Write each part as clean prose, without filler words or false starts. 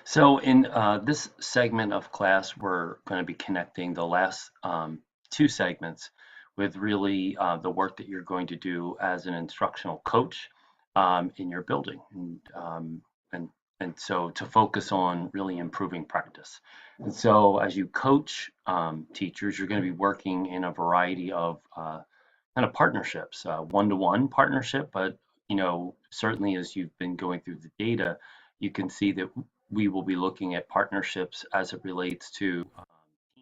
So in this segment of class, we're going to be connecting the last two segments with really the work that you're going to do as an instructional coach in your building, and and so to focus on really improving practice. And so as you coach teachers, you're going to be working in a variety of kind of partnerships, one-to-one partnership, but certainly as you've been going through the data, you can see that we will be looking at partnerships as it relates to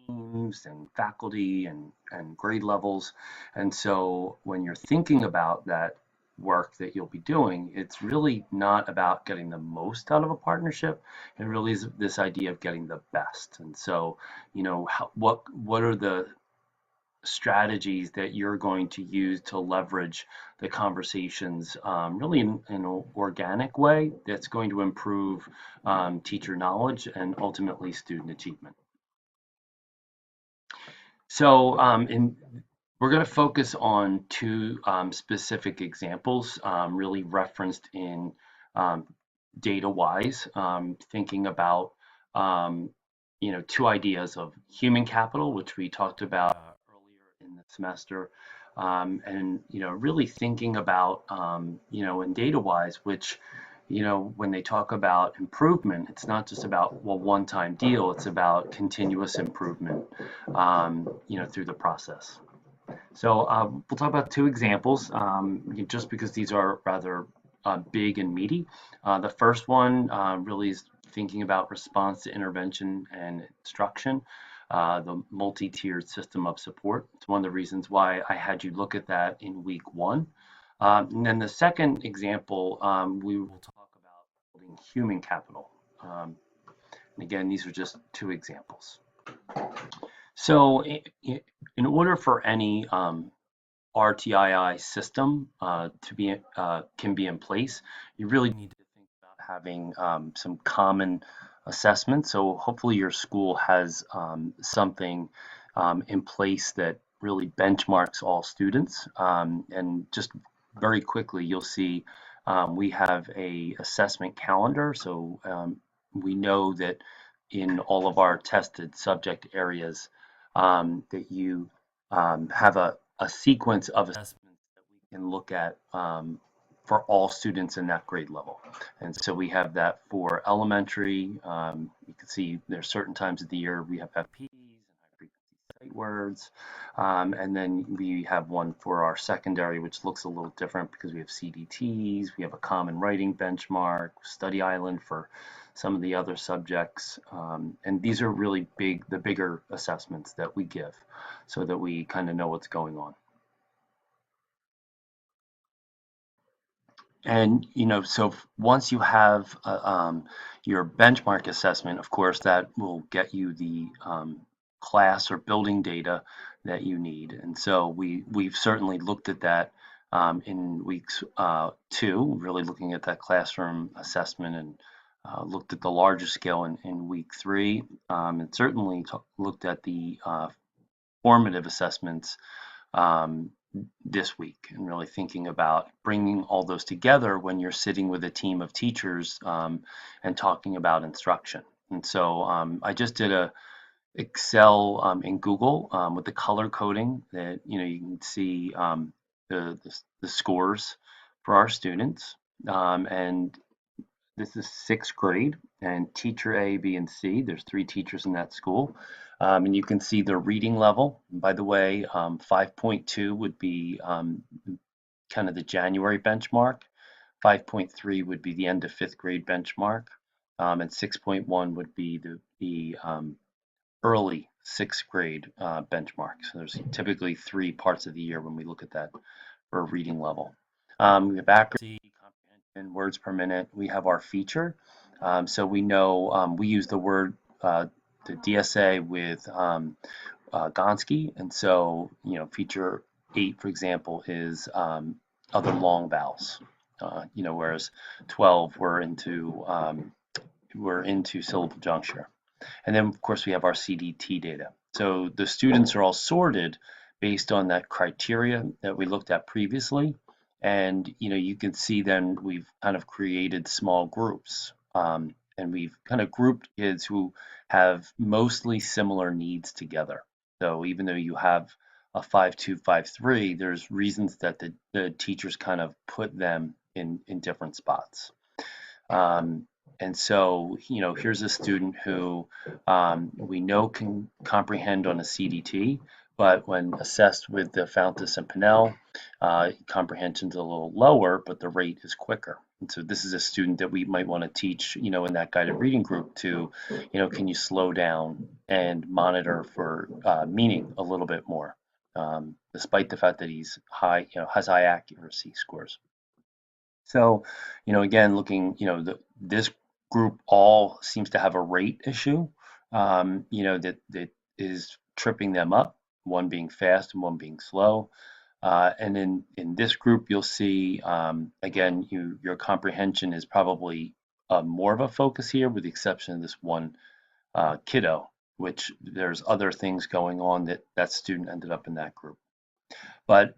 teams and faculty and grade levels. And so when you're thinking about that work that you'll be doing, it's really not about getting the most out of a partnership. It really is this idea of getting the best. And so, what are the strategies that you're going to use to leverage the conversations really in an organic way that's going to improve teacher knowledge and ultimately student achievement. So we're going to focus on two specific examples really referenced in um, data-wise, thinking about two ideas of human capital, which we talked about earlier in the semester, and really thinking about in data-wise, which when they talk about improvement, it's not just about one-time deal; it's about continuous improvement, through the process. So we'll talk about two examples, just because these are rather big and meaty. The first one really is thinking about response to intervention and instruction, the multi-tiered system of support. It's one of the reasons why I had you look at that in week one. And then the second example, we will talk about building human capital. Um, and again, these are just two examples. So in order for any RTII system to be can be in place, you really need to think about having some common assessments. So hopefully your school has something in place that really benchmarks all students. And just very quickly, you'll see we have a assessment calendar. So we know that in all of our tested subject areas that you have a sequence of assessments that we can look at for all students in that grade level. And so we have that for elementary. You can see there's certain times of the year we have FPs and high frequency sight words. And then we have one for our secondary, which looks a little different because we have CDTs, we have a common writing benchmark, study island for some of the other subjects. And these are really the bigger assessments that we give so that we kind of know what's going on. And so once you have your benchmark assessment, of course, that will get you the class or building data that you need. And so we've certainly looked at that in weeks two, really looking at that classroom assessment, and looked at the larger scale in week three, and certainly looked at the formative assessments um, this week, and really thinking about bringing all those together when you're sitting with a team of teachers and talking about instruction. And so I just did a Excel in Google with the color coding that you can see the scores for our students. And this is sixth grade, and teacher A, B, and C. There's three teachers in that school. And you can see their reading level. And by the way, 5.2 would be kind of the January benchmark. 5.3 would be the end of fifth grade benchmark. And 6.1 would be the early sixth grade benchmark. So there's typically three parts of the year when we look at that for reading level. We have accuracy, comprehension, words per minute. We have our feature. So we know we use the DSA with Gonski, and so feature 8, for example, is other long vowels. Whereas 12 we're into syllable juncture. And then, of course, we have our CDT data. So the students are all sorted based on that criteria that we looked at previously. And, you can see then we've kind of created small groups. and we've kind of grouped kids who have mostly similar needs together. So even though you have a 5-2, 5-3, there's reasons that the teachers kind of put them in different spots. Um, and so, here's a student who we know can comprehend on a CDT, but when assessed with the Fountas and Pinnell, comprehension's a little lower, but the rate is quicker. And so this is a student that we might want to teach, in that guided reading group to, can you slow down and monitor for meaning a little bit more, despite the fact that he's high, has high accuracy scores. So, again, looking, this group all seems to have a rate issue, that is tripping them up, one being fast and one being slow. And in this group, you'll see, again, your comprehension is probably more of a focus here, with the exception of this one kiddo, which there's other things going on that student ended up in that group. But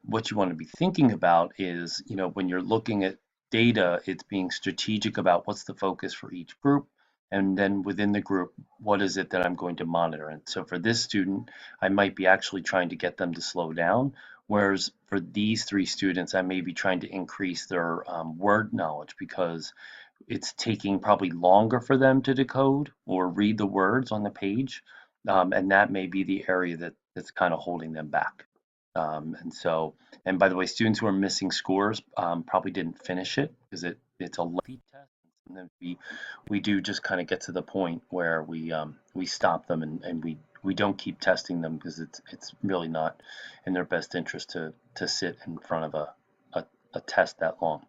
what you want to be thinking about is, when you're looking at data, it's being strategic about what's the focus for each group. And then within the group, what is it that I'm going to monitor? And so for this student, I might be actually trying to get them to slow down. Whereas for these three students, I may be trying to increase their word knowledge, because it's taking probably longer for them to decode or read the words on the page. And that may be the area that's kind of holding them back. And by the way, students who are missing scores probably didn't finish it, because it's a lengthy test. And then we do just kind of get to the point where we stop them, and we don't keep testing them, because it's really not in their best interest to sit in front of a test that long.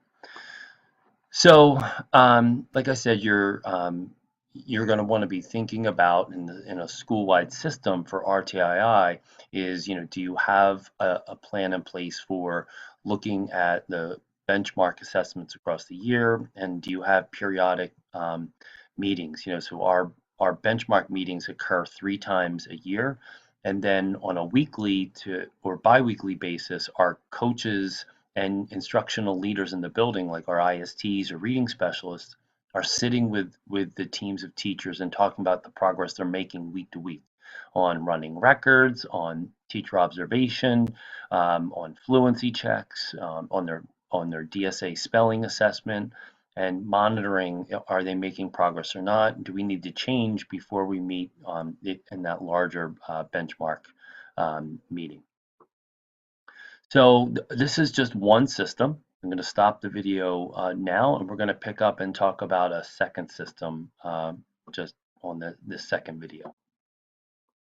So, like I said, you're going to want to be thinking about in a school-wide system for RTII is, do you have a plan in place for looking at the benchmark assessments across the year, and do you have periodic meetings? So our benchmark meetings occur 3 times a year, and then on a weekly to or biweekly basis, our coaches and instructional leaders in the building, like our ISTs or reading specialists, are sitting with the teams of teachers and talking about the progress they're making week to week on running records, on teacher observation, on fluency checks, on their DSA spelling assessment, and monitoring, are they making progress or not? Do we need to change before we meet in that larger benchmark meeting? So this is just one system. I'm going to stop the video now, and we're going to pick up and talk about a second system just on this second video.